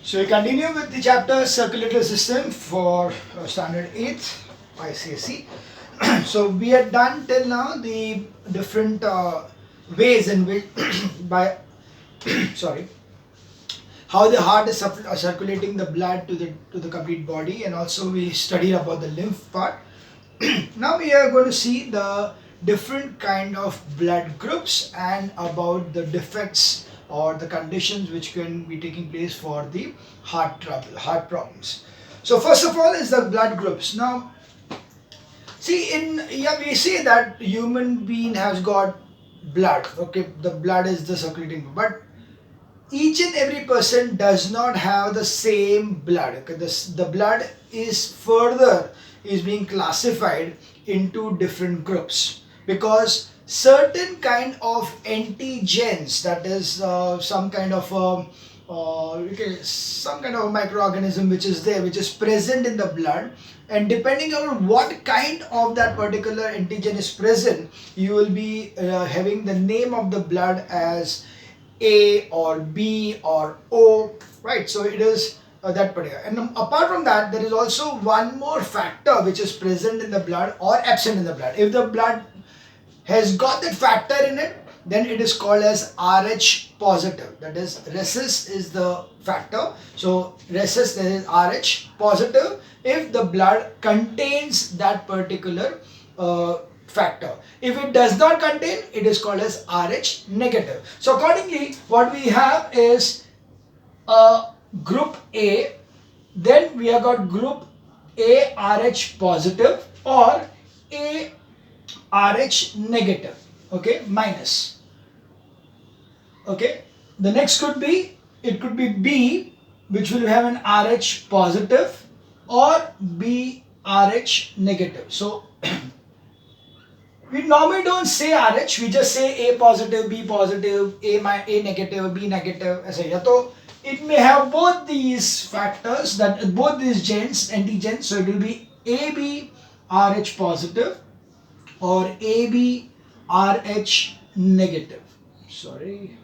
So we continue with the chapter circulatory system for standard 8th ICSE. So we had done till now the different ways in which by sorry how the heart is circulating the blood to the complete body, and also we studied about the lymph part. Now we are going to see the different kind of blood groups and about the defects or the conditions which can be taking place for the heart problems. So first of all is the blood groups. Now see, we say that human being has got blood. Okay, the blood is the circulating, but each and every person does not have the same blood. Okay, the blood is being classified into different groups because certain kind of antigens, that is some kind of some kind of a microorganism which is there, which is present in the blood, and depending on what kind of that particular antigen is present, you will be having the name of the blood as A or B or O, right? So it is that particular. And apart from that, there is also one more factor which is present in the blood or absent in the blood. If the blood has got that factor in it, then it is called as Rh positive. That is, rhesus is the factor. So rhesus is Rh positive if the blood contains that particular factor. If it does not contain, it is called as Rh negative. So accordingly, what we have is group A, then we have got group A Rh positive or A Rh negative, okay, minus. Okay, the next could be, it could be B, which will have an Rh positive, or B Rh negative. So we normally don't say Rh, we just say A positive, B positive, A negative, B negative, etc. So it may have both these factors, that both these antigens. So it will be AB Rh positive or AB Rh negative. Sorry.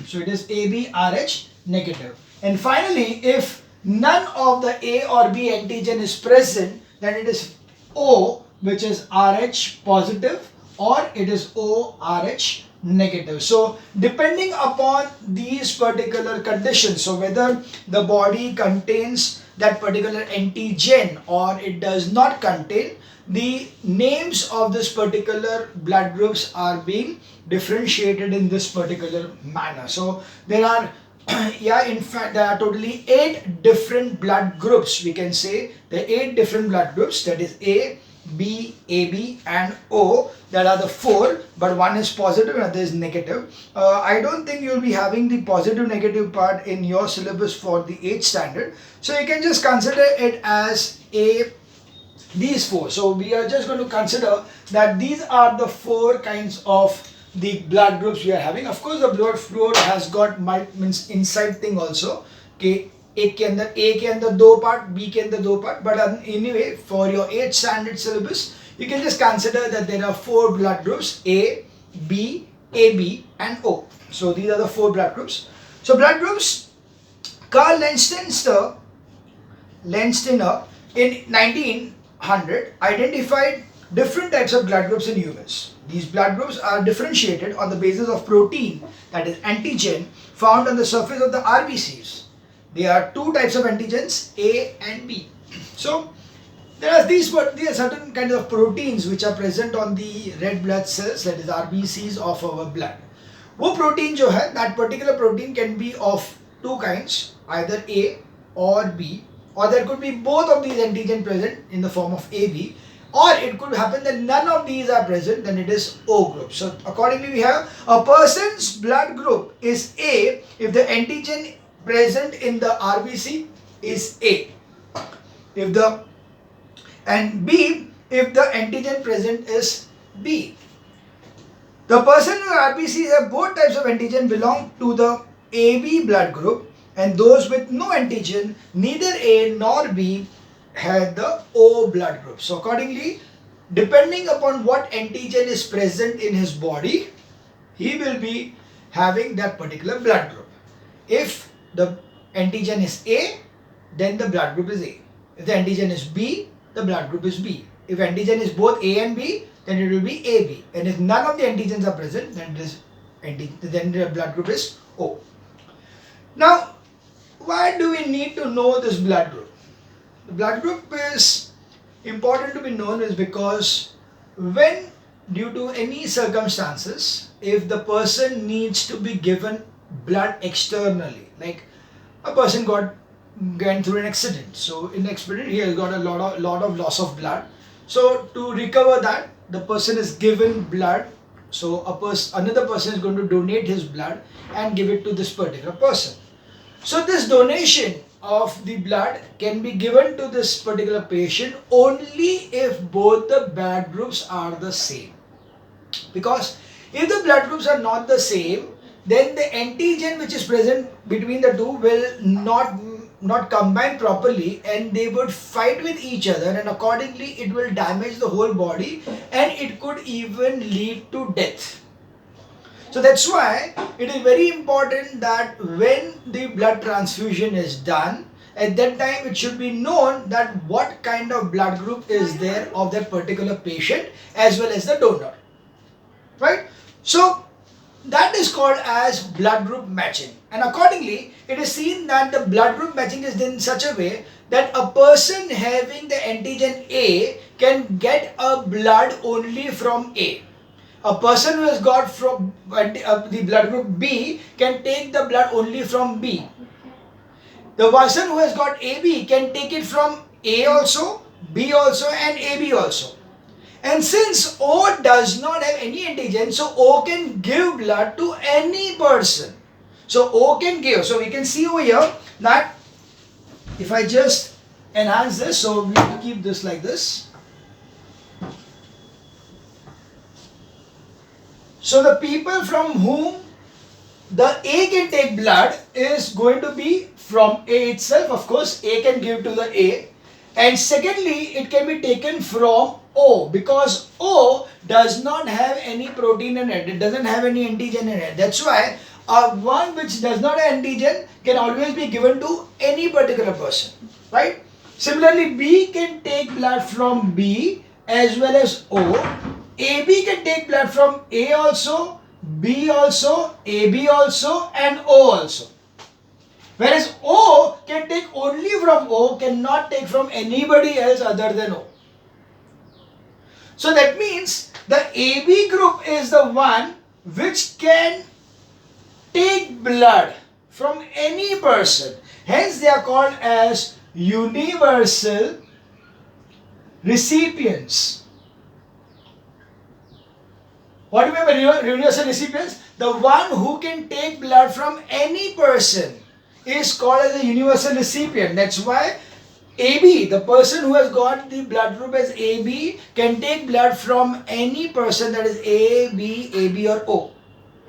So it is AB Rh negative. And finally, if none of the A or B antigen is present, then it is O, which is Rh positive, or it is O Rh negative. So depending upon these particular conditions, so whether the body contains that particular antigen or it does not contain, the names of this particular blood groups are being differentiated in this particular manner. So there are in fact there are totally 8 different blood groups. We can say the 8 different blood groups, that is A, B, AB and O. That are the 4, but one is positive and other is negative. I don't think you'll be having the positive negative part in your syllabus for the 8th standard. So you can just consider it as these 4. So we are just going to consider that these are the 4 kinds of the blood groups we are having. Of course, the blood fluid has got means inside thing also. Okay, एक के अंदर 2 part, B के अंदर 2 part. But anyway, for your 8th standard syllabus, you can just consider that there are 4 blood groups: A, B, AB, and O. So these are the 4 blood groups. So blood groups, Carl Landsteiner in 1900 identified different types of blood groups in humans. These blood groups are differentiated on the basis of protein, that is antigen, found on the surface of the RBCs. There are 2 types of antigens, A and B. So there are certain kinds of proteins which are present on the red blood cells, that is RBCs of our blood. वो protein जो है, that particular protein can be of 2 kinds, either A or B, or there could be both of these antigen present in the form of AB, or it could happen that none of these are present, then it is O group. So accordingly, we have a person's blood group is A if the antigen present in the RBC is A, and B if the antigen present is B. The person with RBCs have both types of antigen belong to the AB blood group, and those with no antigen, neither A nor B, had the O blood group. So accordingly, depending upon what antigen is present in his body, he will be having that particular blood group. If the antigen is A, then the blood group is A. If the antigen is B, the blood group is B. If antigen is both A and B, then it will be AB. And if none of the antigens are present, then the blood group is O. Now, why do we need to know this blood group? The blood group is important to be known is because when due to any circumstances, if the person needs to be given blood externally, like a person went through an accident, so in accident he has got a lot of loss of blood, so to recover that the person is given blood, so another person is going to donate his blood and give it to this particular person. So this donation of the blood can be given to this particular patient only if both the blood groups are the same. Because if the blood groups are not the same, then the antigen which is present between the two will not combine properly, and they would fight with each other, and accordingly it will damage the whole body and it could even lead to death. So that's why it is very important that when the blood transfusion is done, at that time it should be known that what kind of blood group is there of that particular patient as well as the donor. Right? So that is called as blood group matching, and accordingly it is seen that the blood group matching is done in such a way that a person having the antigen A can get a blood only from A. A person who has got from the blood group B can take the blood only from B. The person who has got AB can take it from A also, B also, and AB also. And since O does not have any antigen, so O can give blood to any person. So O can give. So we can see over here that if I just enhance this, so we will keep this like this. So the people from whom the A can take blood is going to be from A itself. Of course, A can give to the A. And secondly, it can be taken from O, because O does not have any protein in it. It doesn't have any antigen in it. That's why one which does not have antigen can always be given to any particular person. Right? Similarly, B can take blood from B as well as O. AB can take blood from A also, B also, AB also, and O also. Whereas O can take only from O, cannot take from anybody else other than O. So that means the AB group is the one which can take blood from any person. Hence they are called as universal recipients. What do you mean by universal recipients? The one who can take blood from any person is called as a universal recipient. That's why AB, the person who has got the blood group as AB, can take blood from any person, that is A, B, AB or O.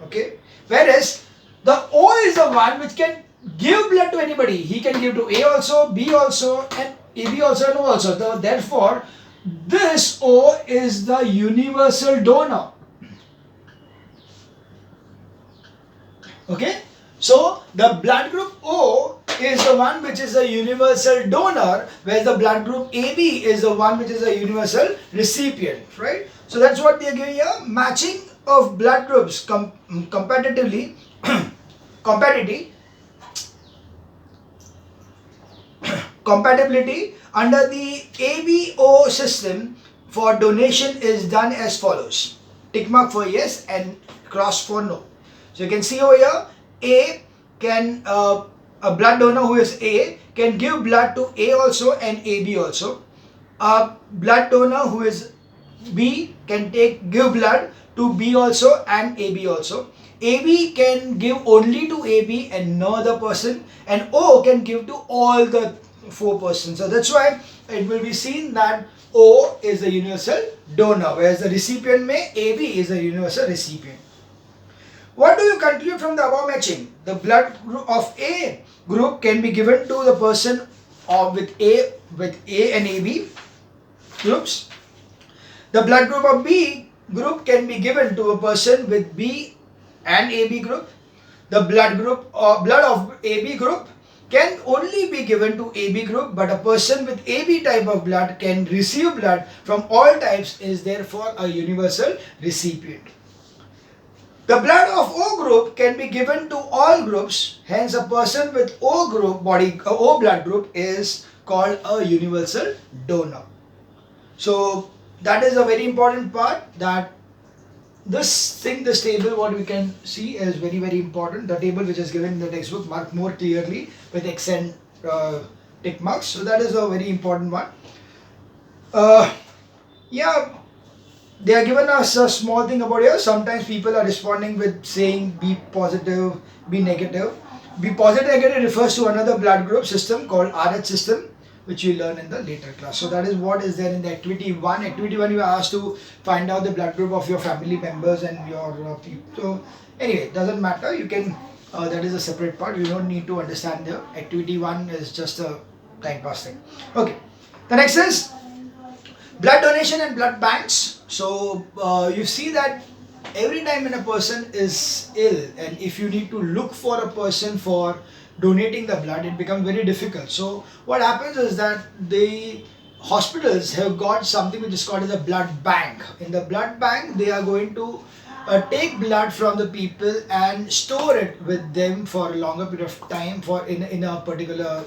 Okay? Whereas the O is the one which can give blood to anybody. He can give to A also, B also, and AB also, and O also. Therefore, this O is the universal donor. Okay? So the blood group O is the one which is a universal donor, whereas the blood group AB is the one which is a universal recipient, right? So that's what they are giving here. Matching of blood groups competitively compatibility under the ABO system for donation is done as follows. Tick mark for yes and cross for no. So you can see over here, A can, a blood donor who is A can give blood to A also and AB also. A blood donor who is B can give blood to B also and AB also. AB can give only to AB and no other person, and O can give to all the 4 persons. So that's why it will be seen that O is the universal donor, whereas the recipient AB is the universal recipient. What do you conclude from the above matching? The blood group of A group can be given to the person with A and AB groups. The blood group of B group can be given to a person with B and AB group. The blood of AB group can only be given to AB group, but a person with AB type of blood can receive blood from all types, is therefore a universal recipient. The blood of O group can be given to all groups, hence a person with O group O blood group is called a universal donor. So that is a very important part, that this table, what we can see is very, very important. The table which is given in the textbook marked more clearly with X and tick marks. So that is a very important one. Yeah, they are given us a small thing about here. Sometimes people are responding with saying be positive, be negative. Be positive negative refers to another blood group system called RH system, which you learn in the later class. So that is what is there in the activity 1. Activity 1, you are asked to find out the blood group of your family members and your people. So anyway, it doesn't matter. You can, that is a separate part. You don't need to understand the activity 1 is just a time pass thing. Okay. The next is blood donation and blood banks. So you see that every time when a person is ill, and if you need to look for a person for donating the blood, it becomes very difficult. So what happens is that the hospitals have got something which is called as a blood bank. In the blood bank, they are going to take blood from the people and store it with them for a longer period of time in a particular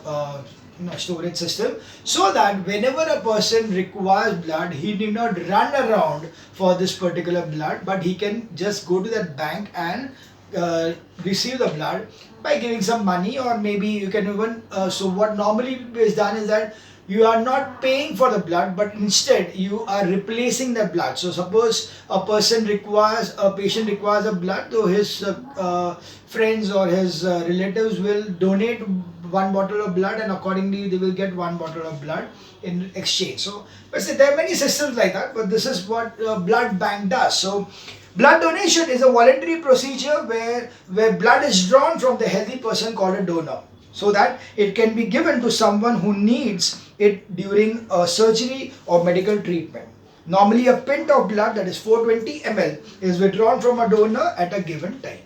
storage system, so that whenever a person requires blood, he need not run around for this particular blood, but he can just go to that bank and receive the blood by giving some money, or maybe you can even so what normally is done is that you are not paying for the blood, but instead you are replacing the blood. So suppose a patient requires a blood, so his friends or his relatives will donate 1 bottle of blood, and accordingly they will get 1 bottle of blood in exchange. So there are many systems like that, but this is what blood bank does. So blood donation is a voluntary procedure where blood is drawn from the healthy person called a donor, so that it can be given to someone who needs it during a surgery or medical treatment. Normally a pint of blood, that is 420 ml, is withdrawn from a donor at a given time.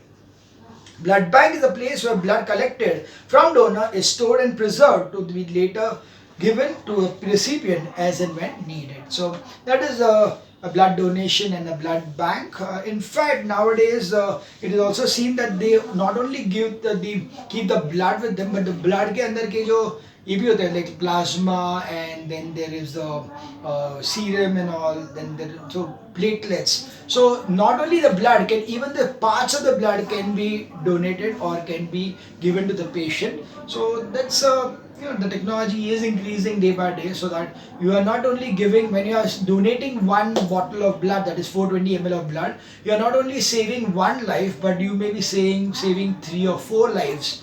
Blood bank is a place where blood collected from donor is stored and preserved to be later given to a recipient as and when needed. So that is a blood donation and a blood bank. In fact, nowadays it is also seen that they not only keep the blood with them, but the blood के अंदर के जो ये भी होते हैं, like plasma, and then there is the serum and all, then there so platelets. So not only the blood, can even the parts of the blood can be donated or can be given to the patient. So that's the technology is increasing day by day, so that you are not only giving, when you are donating 1 bottle of blood, that is 420 ml of blood, you are not only saving 1 life, but you may be saving 3 or 4 lives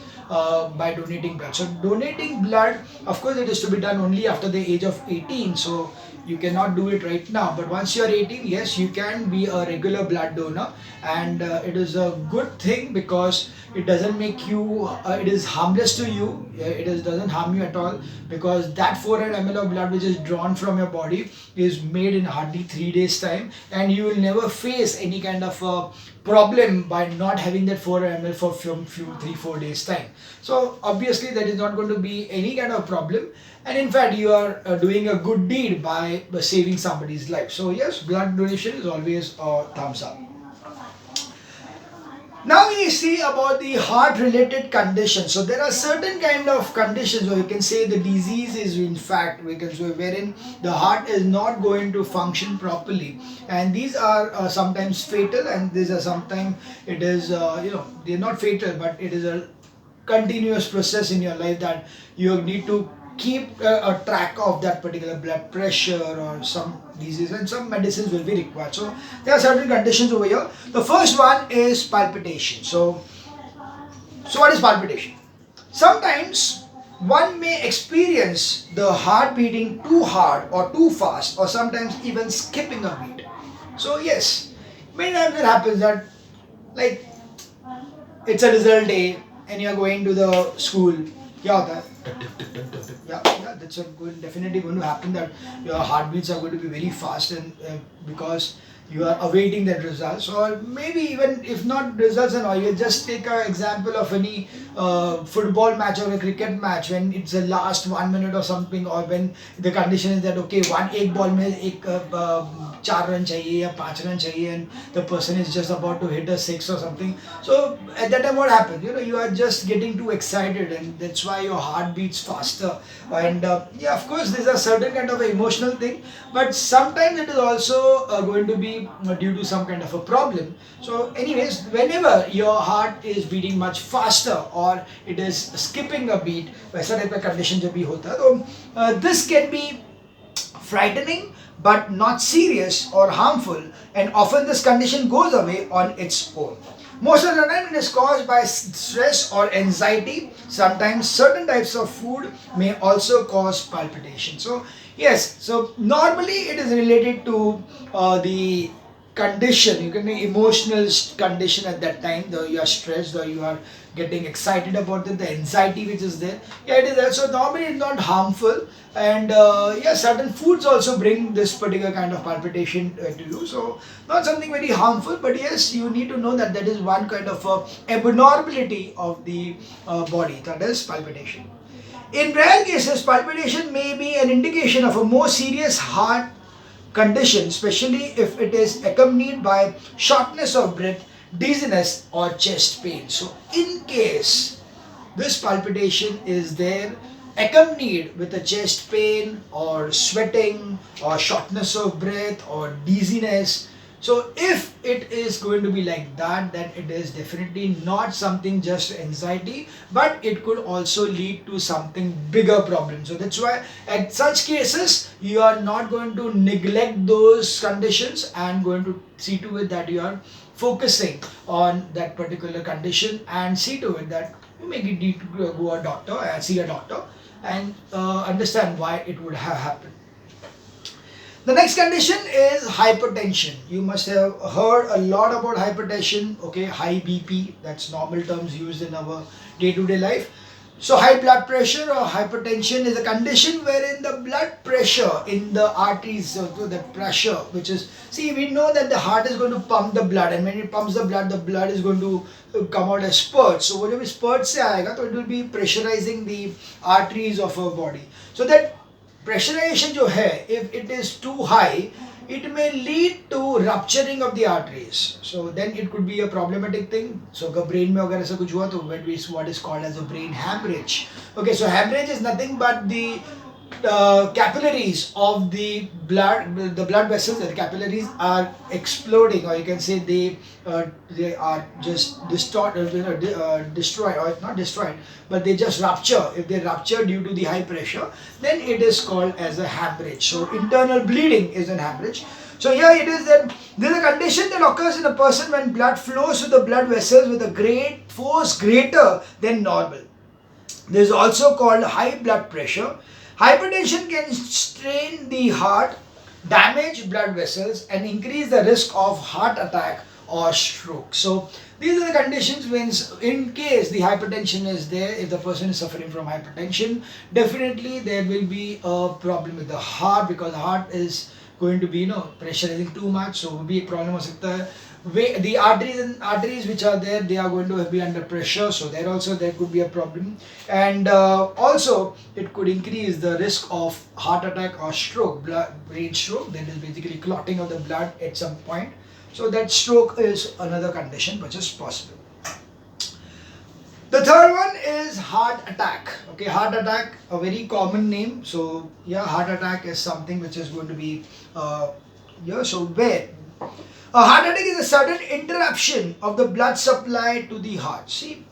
by donating blood. So donating blood, of course it is to be done only after the age of 18, so you cannot do it right now, but once you are 18, yes, you can be a regular blood donor, and it is a good thing because it doesn't make you it is harmless to you. Doesn't harm you at all, because that 400 ml of blood which is drawn from your body is made in hardly 3 days time, and you will never face any kind of problem by not having that 400 ml for 3-4 days time. So obviously there is not going to be any kind of problem, and in fact you are doing a good deed by saving somebody's life. So yes, blood donation is always a thumbs up. Now we see about the heart related conditions. So there are certain kind of conditions, or you can say the disease is in fact, we can say, wherein the heart is not going to function properly, and these are sometimes fatal, and these are sometimes it is they're not fatal, but it is a continuous process in your life that you need to keep a track of that particular blood pressure or some disease, and some medicines will be required. So there are certain conditions over here. The first one is palpitation. So what is palpitation? Sometimes one may experience the heart beating too hard or too fast, or sometimes even skipping a beat. So yes, many times it happens that, like, it's a result day and you're going to the school. क्या होता है? Yeah, that's definitely going to happen, that your heartbeats are going to be very fast, and because you are awaiting that results, or maybe even if not results and all, you just take an example of any football match or a cricket match when it's the last 1 minute or something, or when the condition is that okay, एक ball में एक 4 run चाहिए या 5 run चाहिए, and the person is just about to hit a 6 or something. So at that time what happens, you are just getting too excited, and that's why your heart beats faster. And yeah, of course there's a certain kind of emotional thing, but sometimes it is also going to be due to some kind of a problem. So anyways, whenever your heart is beating much faster or it is skipping a beat, वैसा type का condition जब भी होता है, तो this can be frightening but not serious or harmful, and often this condition goes away on its own. Most of the time it is caused by stress or anxiety. Sometimes certain types of food may also cause palpitation. So yes, so normally it is related to the condition, you can say emotional condition at that time, though you are stressed or you are getting excited about it, the anxiety which is there. Yeah, it is there. So normally it's not harmful, and yeah, certain foods also bring this particular kind of palpitation to you. So not something very harmful, but yes, you need to know that that is one kind of abnormality of the body, that is palpitation. In rare cases, palpitation may be an indication of a more serious heart condition, especially if it is accompanied by shortness of breath, dizziness, or chest pain. So, in case this palpitation is there accompanied with a chest pain or sweating or shortness of breath or dizziness, so if it is going to be like that, then it is definitely not something just anxiety, but it could also lead to something bigger problem. So that's why at such cases you are not going to neglect those conditions and going to see to it that you are focusing on that particular condition, and see to it that you may need to go a doctor and see a doctor and understand why it would have happened. The next condition is hypertension. You must have heard a lot about hypertension, okay, high BP, that's normal terms used in our day-to-day life. So high blood pressure or hypertension is a condition wherein the blood pressure in the arteries, so that pressure which is, see, we know that the heart is going to pump the blood, and when it pumps the blood is going to come out as spurts. So whatever spurts से आएगा, तो it will be pressurizing the arteries of our body. So that pressurization जो है, if it is too high, it may lead to rupturing of the arteries. So then it could be a problematic thing. So अगर brain में अगर ऐसा कुछ हुआ, तो what is called as a brain hemorrhage. Okay, so hemorrhage is nothing but the capillaries of the blood vessels, the capillaries are exploding, or you can say they are just destroyed, or not destroyed, but they just rupture. If they rupture due to the high pressure, then it is called as a hemorrhage. So internal bleeding is an hemorrhage. So here it is that there is a condition that occurs in a person when blood flows to the blood vessels with a great force greater than normal. This is also called high blood pressure. Hypertension can strain the heart, damage blood vessels, and increase the risk of heart attack or stroke. So these are the conditions when, in case the hypertension is there, if the person is suffering from hypertension, definitely there will be a problem with the heart, because the heart is going to be pressurizing too much, so will be a problem हो सकता है. The arteries which are there, they are going to be under pressure, so there could be a problem. And also it could increase the risk of heart attack or stroke, brain stroke, that is basically clotting of the blood at some point. So that stroke is another condition which is possible. The third one is heart attack. Okay, heart attack, a very common name. So yeah, heart attack is something which is going to be so where a heart attack is a sudden interruption of the blood supply to the heart. See,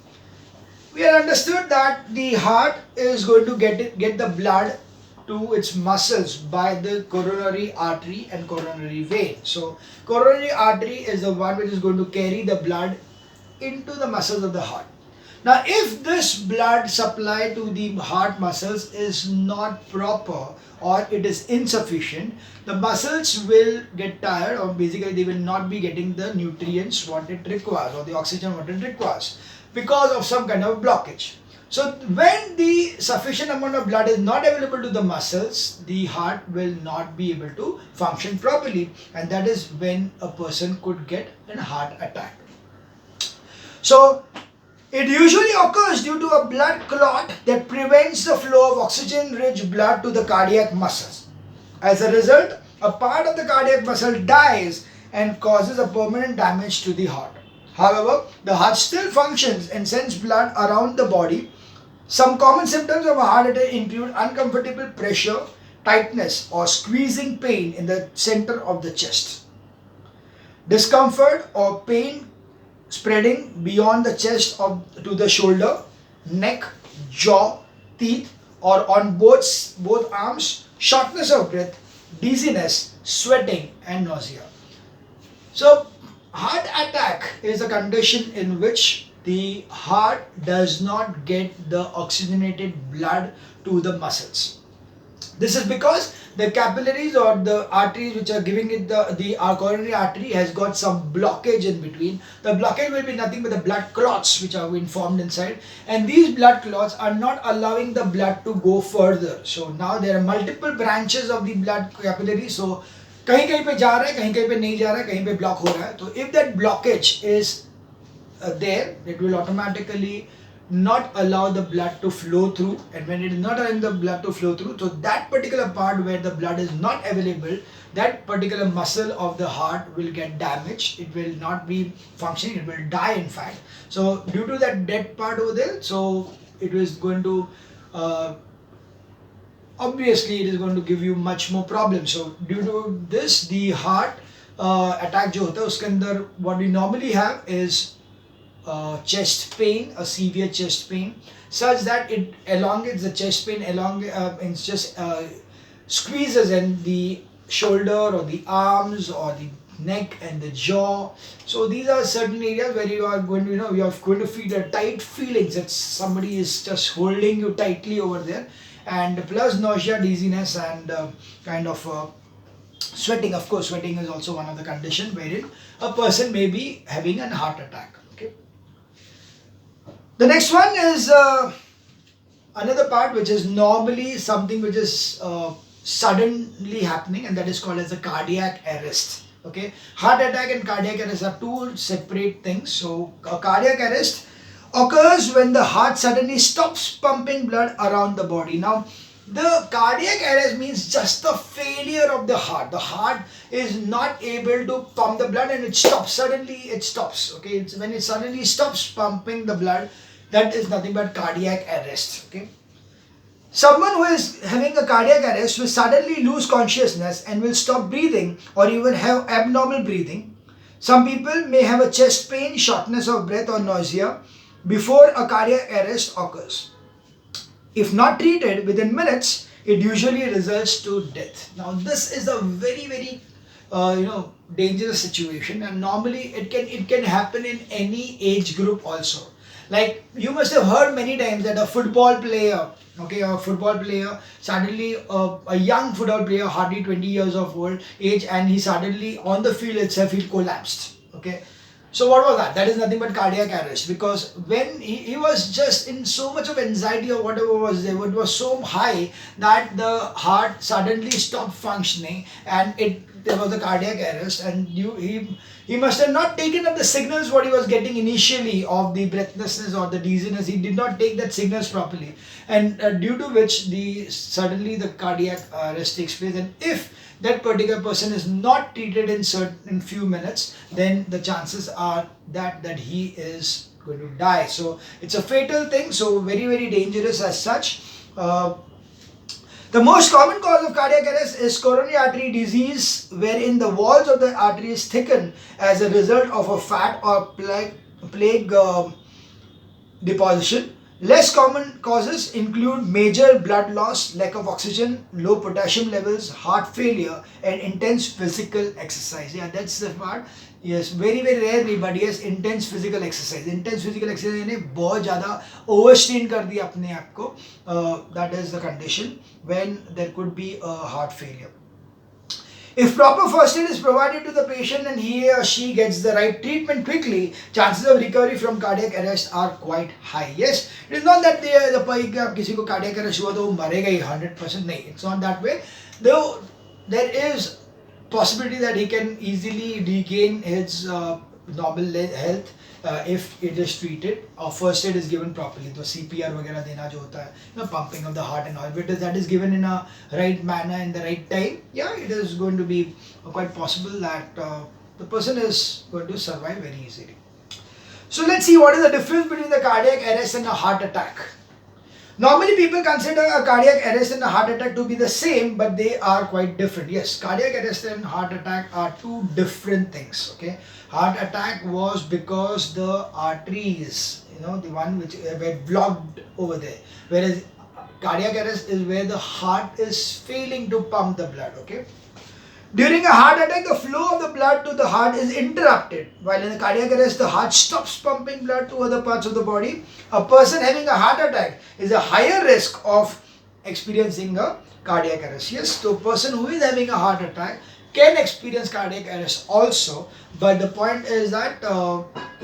we have understood that the heart is going to get the blood to its muscles by the coronary artery and coronary vein. So coronary artery is the one which is going to carry the blood into the muscles of the heart. Now, if this blood supply to the heart muscles is not proper or it is insufficient, the muscles will get tired, or basically they will not be getting the nutrients what it requires or the oxygen what it requires because of some kind of blockage. So when the sufficient amount of blood is not available to the muscles, the heart will not be able to function properly, and that is when a person could get a heart attack. So it usually occurs due to a blood clot that prevents the flow of oxygen-rich blood to the cardiac muscles. As a result, a part of the cardiac muscle dies and causes a permanent damage to the heart. However, the heart still functions and sends blood around the body. Some common symptoms of a heart attack include uncomfortable pressure, tightness, or squeezing pain in the center of the chest, discomfort or pain spreading beyond the chest to the shoulder, neck, jaw, teeth, or on both arms, shortness of breath, dizziness, sweating, and nausea. So, heart attack is a condition in which the heart does not get the oxygenated blood to the muscles. This is because the capillaries or the arteries which are giving it our coronary artery has got some blockage in between. The blockage will be nothing but the blood clots which are being formed inside, and these blood clots are not allowing the blood to go further. So now there are multiple branches of the blood capillary. So कहीं कहीं पे जा रहा है, कहीं कहीं पे नहीं जा रहा है, कहीं पे block हो रहा है. तो if that blockage is there, it will automatically not allow the blood to flow through, and when it is not allowing the blood to flow through, so that particular part where the blood is not available, that particular muscle of the heart will get damaged. It will not be functioning, it will die in fact. So due to that dead part over there, so it is going to obviously it is going to give you much more problems. So due to this, the heart attack जो होता है उसके अंदर what we normally have is chest pain, a severe chest pain, such that it elongates the chest pain, and just squeezes in the shoulder or the arms or the neck and the jaw. So these are certain areas where you are going to, you are going to feel a tight feelings that somebody is just holding you tightly over there, and plus nausea, dizziness, and kind of sweating. Of course, sweating is also one of the conditions wherein a person may be having a heart attack. Okay. The next one is another part which is normally something which is suddenly happening, and that is called as a cardiac arrest. Okay, heart attack and cardiac arrest are two separate things. So a cardiac arrest occurs when the heart suddenly stops pumping blood around the body. Now, the cardiac arrest means just the failure of the heart. The heart is not able to pump the blood and it stops. Suddenly it stops. Okay, it's when it suddenly stops pumping the blood, that is nothing but cardiac arrest. Okay. Someone who is having a cardiac arrest will suddenly lose consciousness and will stop breathing or even have abnormal breathing. Some people may have a chest pain, shortness of breath, or nausea before a cardiac arrest occurs. If not treated within minutes, it usually results to death. Now, this is a very dangerous situation, and normally it can happen in any age group also. Like you must have heard many times that a football player, suddenly a young football player, hardly 20 years of old age, and he suddenly on the field itself he collapsed. Okay. So what was that? That is nothing but cardiac arrest, because when he was just in so much of anxiety or whatever was there, it was so high that the heart suddenly stopped functioning, and there was a cardiac arrest, and he must have not taken up the signals what he was getting initially of the breathlessness or the dizziness. He did not take that signals properly, and due to which suddenly the cardiac arrest takes place. And if that particular person is not treated in few minutes, then the chances are that he is going to die. So it's a fatal thing, so very dangerous as such. The most common cause of cardiac arrest is coronary artery disease, wherein the walls of the arteries thicken as a result of a fat or plaque deposition. Less common causes include major blood loss, lack of oxygen, low potassium levels, heart failure, and intense physical exercise. Yeah, that's the part. Yes, very rarely, but yes, intense physical exercise. Intense physical exercise यानी बहुत ज़्यादा overstrain कर दिया अपने आप को. That is the condition when there could be a heart failure. If proper first aid is provided to the patient and he or she gets the right treatment quickly, chances of recovery from cardiac arrest are quite high. Yes, it is not that किसी को cardiac arrest हुआ तो वो मरेगा ही 100%. नहीं, it's not that way. Though there is possibility that he can easily regain his normal health if it is treated or first aid is given properly. तो CPR वगैरह देना जो होता है, pumping of the heart and all, if that is given in a right manner in the right time, yeah, it is going to be quite possible that the person is going to survive very easily. So let's see what is the difference between the cardiac arrest and a heart attack. Normally people consider a cardiac arrest and a heart attack to be the same, but they are quite different. Yes, cardiac arrest and heart attack are two different things. Okay, heart attack was because the arteries, the one which were blocked over there, whereas cardiac arrest is where the heart is failing to pump the blood. Okay. During a heart attack, the flow of the blood to the heart is interrupted, while in the cardiac arrest, the heart stops pumping blood to other parts of the body. A person having a heart attack is a higher risk of experiencing a cardiac arrest. Yes, so a person who is having a heart attack can experience cardiac arrest also, but the point is that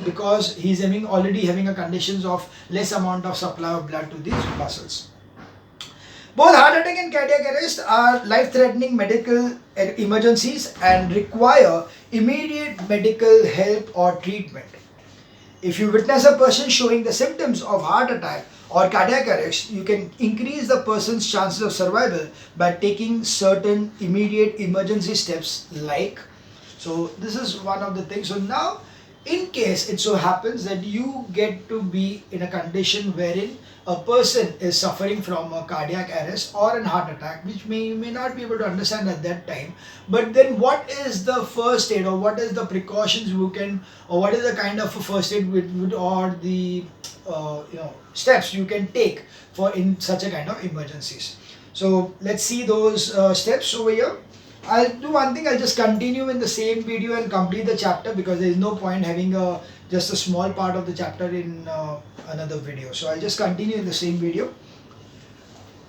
because he's already having a conditions of less amount of supply of blood to these muscles. Both heart attack and cardiac arrest are life-threatening medical emergencies and require immediate medical help or treatment. If you witness a person showing the symptoms of heart attack or cardiac arrest, you can increase the person's chances of survival by taking certain immediate emergency steps like, so this is one of the things. So now, in case it so happens that you get to be in a condition wherein a person is suffering from a cardiac arrest or a heart attack, which you may not be able to understand at that time, but then what is the first aid or what is the precautions you can, or what is the kind of first aid or the steps you can take for in such a kind of emergencies. So let's see those steps over here. I'll do one thing, I'll just continue in the same video and complete the chapter, because there is no point having just a small part of the chapter in another video. So I'll just continue in the same video.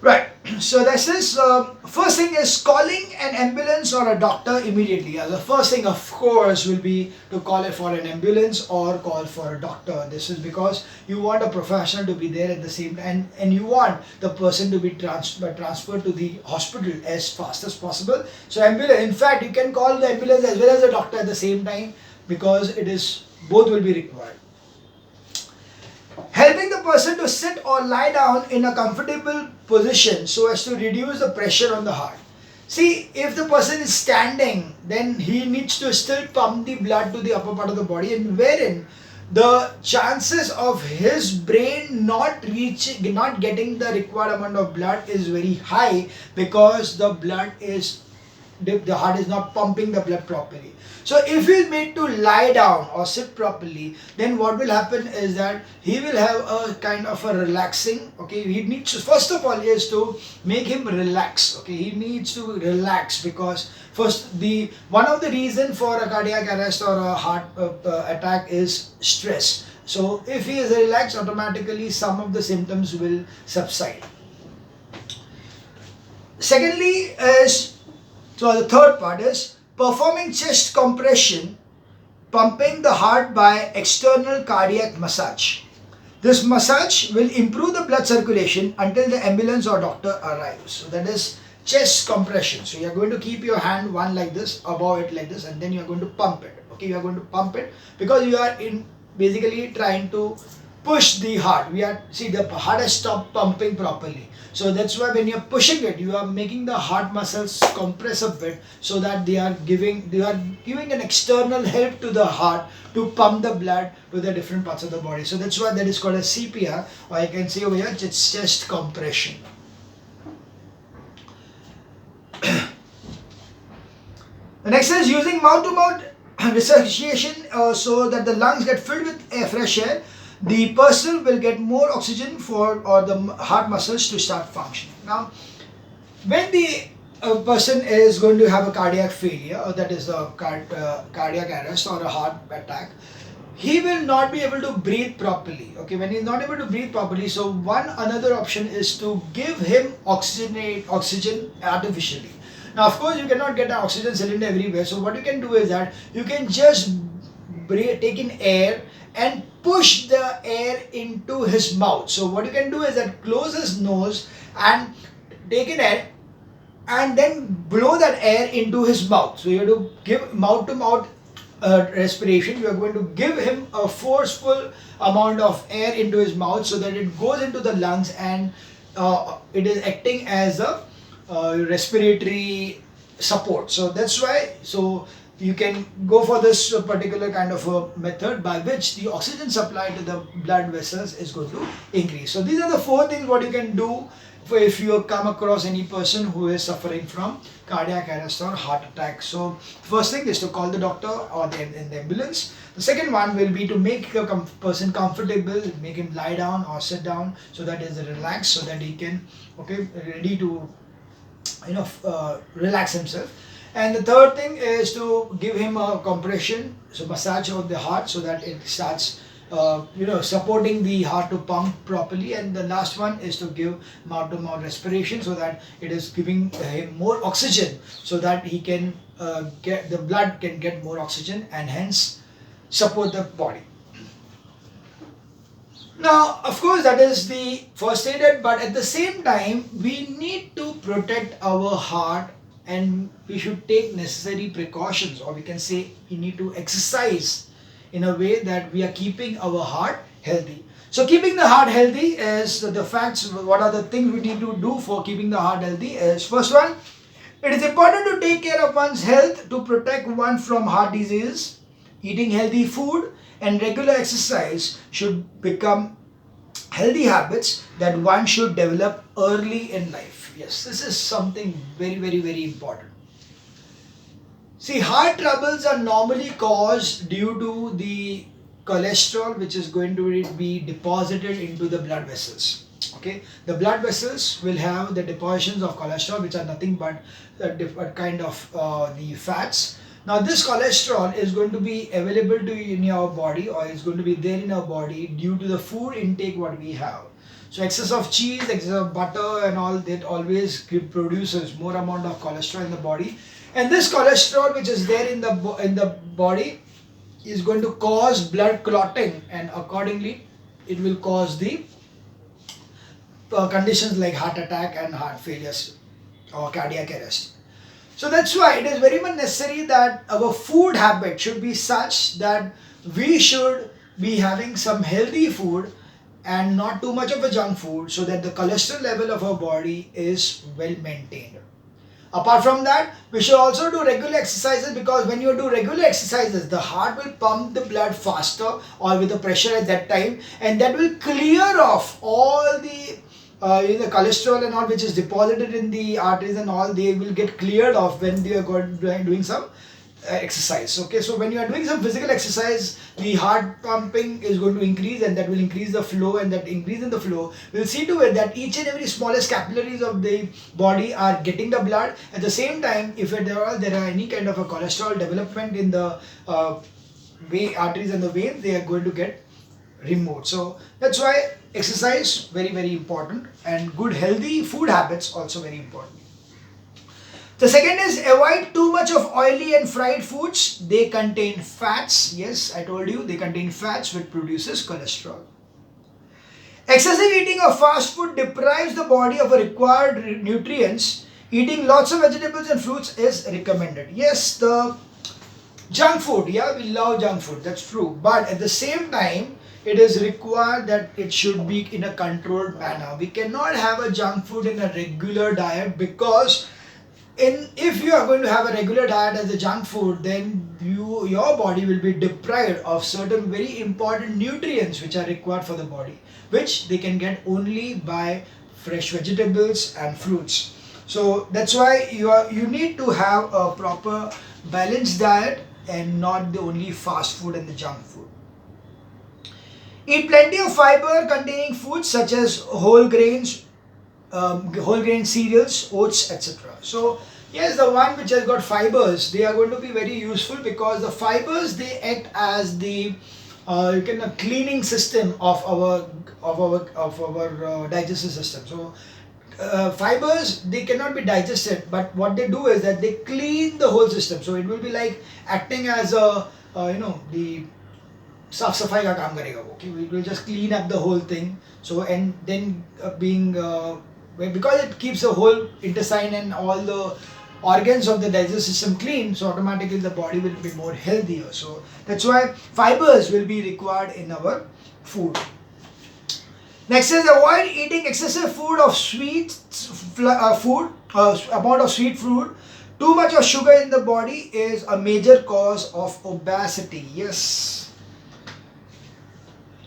Right, so this is, first thing is calling an ambulance or a doctor immediately. The first thing of course will be to call it for an ambulance or call for a doctor. This is because you want a professional to be there at the same time, and you want the person to be transferred to the hospital as fast as possible. So ambulance, in fact you can call the ambulance as well as the doctor at the same time, because it is, both will be required. Helping the person to sit or lie down in a comfortable position so as to reduce the pressure on the heart. See, if the person is standing, then he needs to still pump the blood to the upper part of the body, and wherein the chances of his brain not getting the required amount of blood is very high, because the heart is not pumping the blood properly. So if he is made to lie down or sit properly, then what will happen is that he will have a kind of a relaxing, okay, he needs to, first of all is to make him relax, okay, he needs to relax, because first one of the reason for a cardiac arrest or a heart attack is stress. So if he is relaxed, automatically some of the symptoms will subside. Secondly is, so the third part is performing chest compression, pumping the heart by external cardiac massage. This massage will improve the blood circulation until the ambulance or doctor arrives. So that is chest compression. So you are going to keep your hand one like this, above it like this, and then you are going to pump it. Okay, you are going to pump it because you are basically trying to push the heart. See, the heart has stopped pumping properly. So that's why when you're pushing it, you are making the heart muscles compress a bit, so that they are giving an external help to the heart to pump the blood to the different parts of the body. So that's why that is called a CPR, or I can say over here it's chest compression. The next is using mouth-to-mouth resuscitation, so that the lungs get filled with fresh air. The person will get more oxygen or the heart muscles to start functioning. Now, when the person is going to have a cardiac failure, or that is a cardiac arrest or a heart attack, he will not be able to breathe properly. Okay, when he is not able to breathe properly, so another option is to give him oxygen artificially. Now, of course, you cannot get an oxygen cylinder everywhere. So what you can do is that you can just take in air and push the air into his mouth. So what you can do is that close his nose and take in air and then blow that air into his mouth. So you have to give mouth to mouth respiration. You are going to give him a forceful amount of air into his mouth so that it goes into the lungs and it is acting as a respiratory support. So that's why, so you can go for this particular kind of a method by which the oxygen supply to the blood vessels is going to increase. So these are the 4 things what you can do if you come across any person who is suffering from cardiac arrest or heart attack. So first thing is to call the doctor or in the ambulance. The second one will be to make a person comfortable, make him lie down or sit down so that he is relaxed, so that he can ready to relax himself. And the third thing is to give him a compression, so massage of the heart so that it starts supporting the heart to pump properly. And the last one is to give mouth to mouth respiration so that it is giving him more oxygen so that he can get the blood can get more oxygen and hence support the body. Now, of course, that is the first aid, but at the same time, we need to protect our heart and we should take necessary precautions, or we can say we need to exercise in a way that we are keeping our heart healthy. So keeping the heart healthy is the facts. What are the things we need to do for keeping the heart healthy is, first one, it is important to take care of one's health to protect one from heart disease. Eating healthy food and regular exercise should become healthy habits that one should develop early in life. Yes, this is something very important. See, heart troubles are normally caused due to the cholesterol which is going to be deposited into the blood vessels. Okay, the blood vessels will have the depositions of cholesterol which are nothing but different kind of the fats. Now this cholesterol is going to be available to you in our body, or is going to be there in our body due to the food intake what we have. So excess of cheese, excess of butter and all that always produces more amount of cholesterol in the body. And this cholesterol which is there in the body is going to cause blood clotting, and accordingly it will cause the conditions like heart attack and heart failures or cardiac arrest. So that's why it is very much necessary that our food habit should be such that we should be having some healthy food and not too much of a junk food, so that the cholesterol level of our body is well maintained. Apart from that, we should also do regular exercises, because when you do regular exercises, the heart will pump the blood faster or with the pressure at that time, and that will clear off all the the cholesterol and all which is deposited in the arteries and all. They will get cleared off when they are doing some exercise. Okay, so when you are doing some physical exercise, the heart pumping is going to increase, and that will increase the flow, and that increase in the flow will see to it that each and every smallest capillaries of the body are getting the blood. At the same time, if there are any kind of a cholesterol development in the arteries and the veins, they are going to get removed. So that's why exercise very important, and good healthy food habits also very important. The second is avoid too much of oily and fried foods. They contain fats. Yes, I told you they contain fats which produces cholesterol. Excessive eating of fast food deprives the body of required nutrients. Eating lots of vegetables and fruits is recommended. Yes, the junk food, yeah, we love junk food, that's true. But at the same time, it is required that it should be in a controlled manner. We cannot have a junk food in a regular diet, because if you are going to have a regular diet as a junk food, then your body will be deprived of certain very important nutrients which are required for the body, which they can get only by fresh vegetables and fruits. So that's why you need to have a proper balanced diet and not the only fast food and the junk food. Eat plenty of fiber containing foods such as whole grain cereals, oats, etc. So yes, the one which has got fibers, they are going to be very useful, because the fibers, they act as the cleaning system of our digestive system. So fibers, they cannot be digested, but what they do is that they clean the whole system. So it will be like acting as a the साफ सफाई का काम करेगा वो, कि it will just clean up the whole thing. So and then because it keeps the whole intestine and all the organs of the digestive system clean, so automatically the body will be more healthier. So that's why fibers will be required in our food. Next is avoid eating excessive food of amount of sweet food. Too much of sugar in the body is a major cause of obesity. Yes.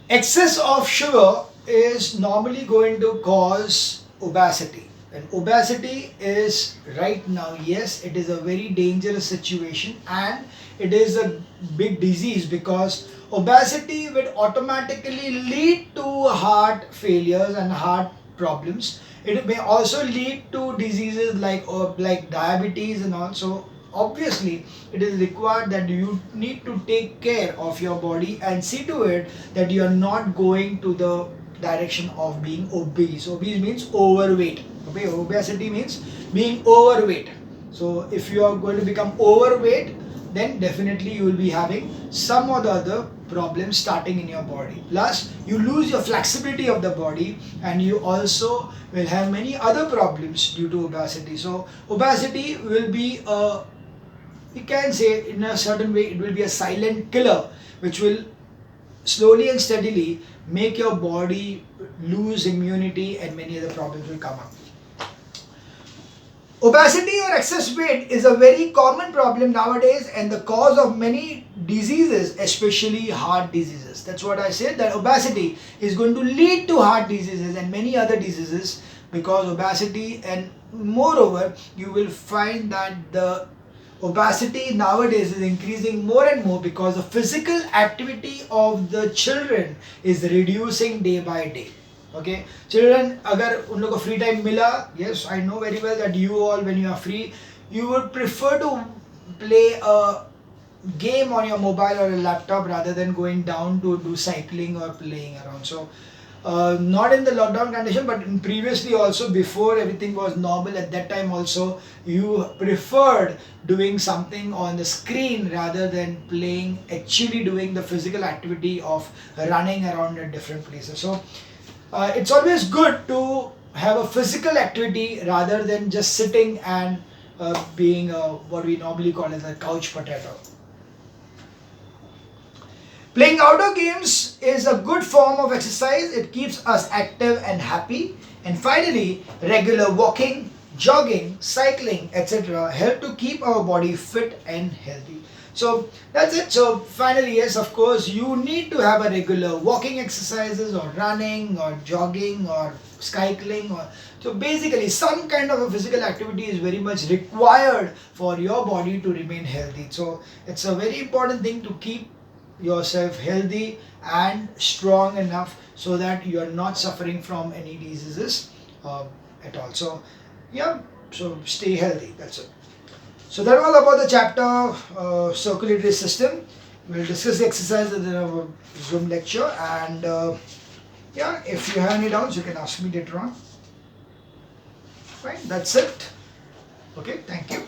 Excess of sugar is normally going to cause obesity. And obesity is right now, yes, it is a very dangerous situation and it is a big disease, because obesity will automatically lead to heart failures and heart problems. It may also lead to diseases like diabetes, and also obviously it is required that you need to take care of your body and see to it that you are not going to the direction of being obese. Obese means overweight. Okay, obesity means being overweight. So if you are going to become overweight, then definitely you will be having some or the other problems starting in your body. Plus you lose your flexibility of the body, and you also will have many other problems due to obesity. So obesity will be you can say in a certain way, it will be a silent killer which will slowly and steadily make your body lose immunity, and many other problems will come up. Obesity or excess weight is a very common problem nowadays and the cause of many diseases, especially heart diseases. That's what I said, that obesity is going to lead to heart diseases and many other diseases, because obesity, and moreover you will find that the obesity nowadays is increasing more and more because the physical activity of the children is reducing day by day. Okay, children, agar उन लोगों को free time मिला, yes, I know very well that you all, when you are free, you would prefer to play a game on your mobile or a laptop rather than going down to do cycling or playing around. So not in the lockdown condition, but in previously also, before everything was normal, at that time also you preferred doing something on the screen rather than playing, actually doing the physical activity of running around at different places. So it's always good to have a physical activity rather than just sitting and being what we normally call as a couch potato. Playing outdoor games is a good form of exercise. It keeps us active and happy. And finally, regular walking, jogging, cycling, etc. help to keep our body fit and healthy. So that's it. So finally, yes, of course, you need to have a regular walking exercises or running or jogging or cycling, or so basically some kind of a physical activity is very much required for your body to remain healthy. So it's a very important thing to keep yourself healthy and strong enough so that you are not suffering from any diseases at all. So yeah, so stay healthy, that's it. So that was about the chapter circulatory system. We'll discuss the exercises in our Zoom lecture, and yeah, if you have any doubts you can ask me later on. Fine, that's it. Okay, thank you.